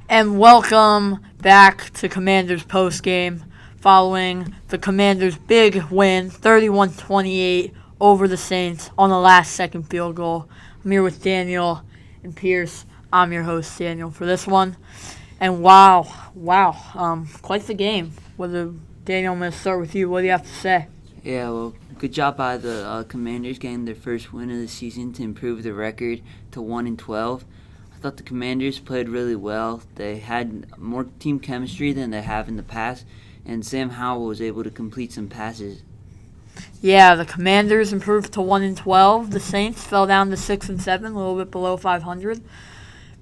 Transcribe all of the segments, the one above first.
And welcome back to Commanders postgame following the Commanders' big win, 31-28 over the Saints on the last second field goal. I'm here with Daniel and Pierce. I'm your host, Daniel, for this one. And wow, quite the game. Daniel, I'm going to start with you. What do you have to say? Yeah, well, good job by the Commanders getting their first win of the season to improve the record to 1-12. I thought the Commanders played really well. They had more team chemistry than they have in the past, and Sam Howell was able to complete some passes. Yeah, the Commanders improved to 1-12. The Saints fell down to 6-7, a little bit below 500.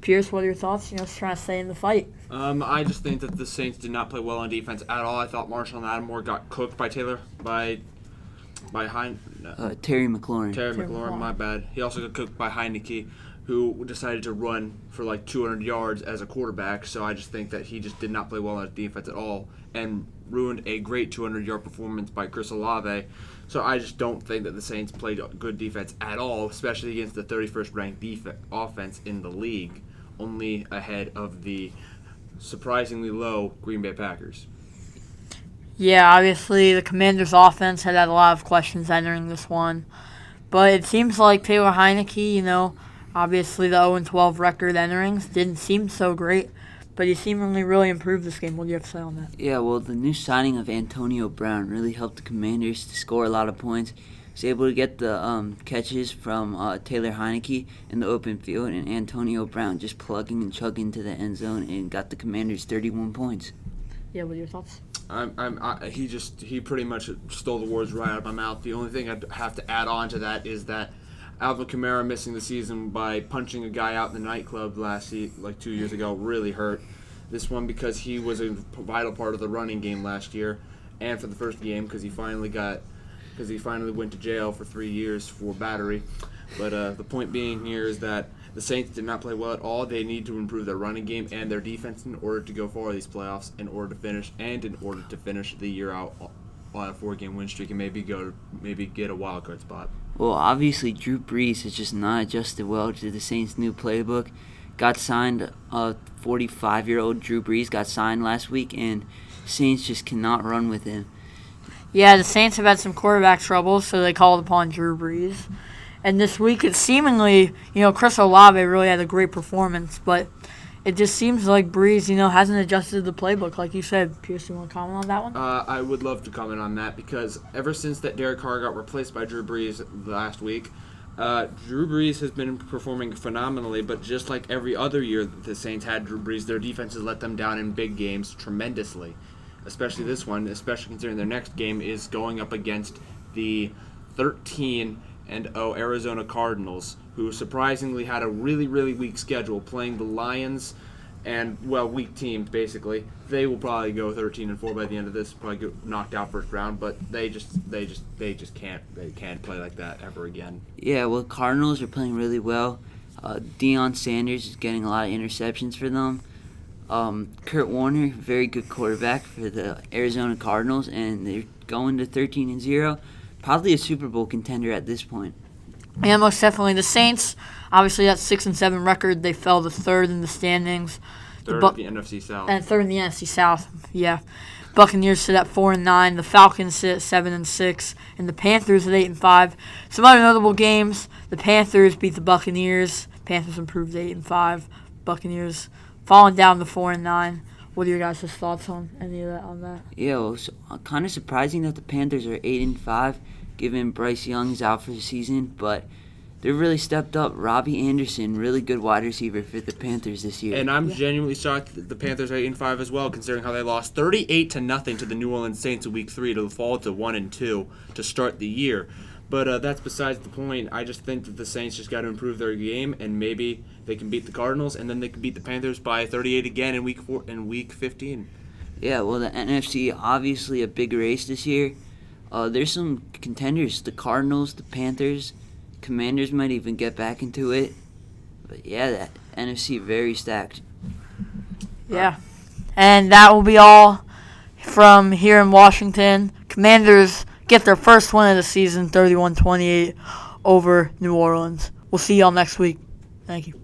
Pierce, what are your thoughts? Just trying to stay in the fight. I just think that the Saints did not play well on defense at all. I thought Marshall Lattimore got cooked by Terry McLaurin. My bad. He also got cooked by Heineke, who decided to run for like 200 yards as a quarterback. So I just think that he just did not play well on defense at all and ruined a great 200-yard performance by Chris Olave. So I just don't think that the Saints played good defense at all, especially against the 31st ranked offense in the league, only ahead of the surprisingly low Green Bay Packers. Yeah, obviously the Commanders' offense had a lot of questions entering this one. But it seems like Taylor Heineke, obviously the 0-12 record enterings didn't seem so great, but he seemingly really improved this game. What do you have to say on that? Yeah, well, the new signing of Antonio Brown really helped the Commanders to score a lot of points. He was able to get the catches from Taylor Heineke in the open field, and Antonio Brown just plugging and chugging to the end zone and got the Commanders 31 points. Yeah, what are your thoughts? He pretty much stole the words right out of my mouth. The only thing I'd have to add on to that is that Alvin Kamara missing the season by punching a guy out in the nightclub like 2 years ago really hurt. This one because he was a vital part of the running game last year, and for the first game because he finally went to jail for 3 years for battery. But the point being here is that the Saints did not play well at all. They need to improve their running game and their defense in order to go far in these playoffs, in order to finish the year out on a 4-game win streak and maybe get a wild card spot. Well, obviously Drew Brees has just not adjusted well to the Saints' new playbook. Got signed, 45-year-old Drew Brees got signed last week, and Saints just cannot run with him. Yeah, the Saints have had some quarterback trouble, so they called upon Drew Brees. And this week, it seemingly, Chris Olave really had a great performance, but it just seems like Brees, hasn't adjusted the playbook, like you said. Pierce, you want to comment on that one? I would love to comment on that because ever since that Derek Carr got replaced by Drew Brees last week, Drew Brees has been performing phenomenally, but just like every other year that the Saints had Drew Brees, their defense has let them down in big games tremendously, especially this one, especially considering their next game is going up against the 13-0 Arizona Cardinals, who surprisingly had a really, really weak schedule, playing the Lions and, weak teams, basically. They will probably go 13-4 by the end of this, probably get knocked out first round, but they just can't play like that ever again. Yeah, well, Cardinals are playing really well. Deion Sanders is getting a lot of interceptions for them. Kurt Warner, very good quarterback for the Arizona Cardinals, and they're going to 13-0. Probably a Super Bowl contender at this point. Yeah, most definitely. The Saints, obviously, that 6-7 record, they fell to third in the standings. Third in the NFC South. And third in the NFC South, yeah. Buccaneers sit at 4-9. The Falcons sit at 7-6. And the Panthers at 8-5. Some other notable games. The Panthers beat the Buccaneers. Panthers improved to 8-5. Buccaneers falling down to 4-9. What are your guys' thoughts on any of that? Yeah, well, kind of surprising that the Panthers are 8-5, given Bryce Young is out for the season, but they've really stepped up. Robbie Anderson, really good wide receiver for the Panthers this year. And I'm genuinely shocked that the Panthers are 8-5 as well, considering how they lost 38-0 to the New Orleans Saints in Week 3 to fall to 1-2 to start the year. But that's besides the point. I just think that the Saints just got to improve their game, and maybe they can beat the Cardinals, and then they can beat the Panthers by 38 again in Week 15. Yeah, well, the NFC, obviously a big race this year. There's some contenders, the Cardinals, the Panthers, Commanders might even get back into it. But yeah, that NFC very stacked. Yeah. And that will be all from here in Washington. Commanders get their first win of the season, 31-28 over New Orleans. We'll see y'all next week. Thank you.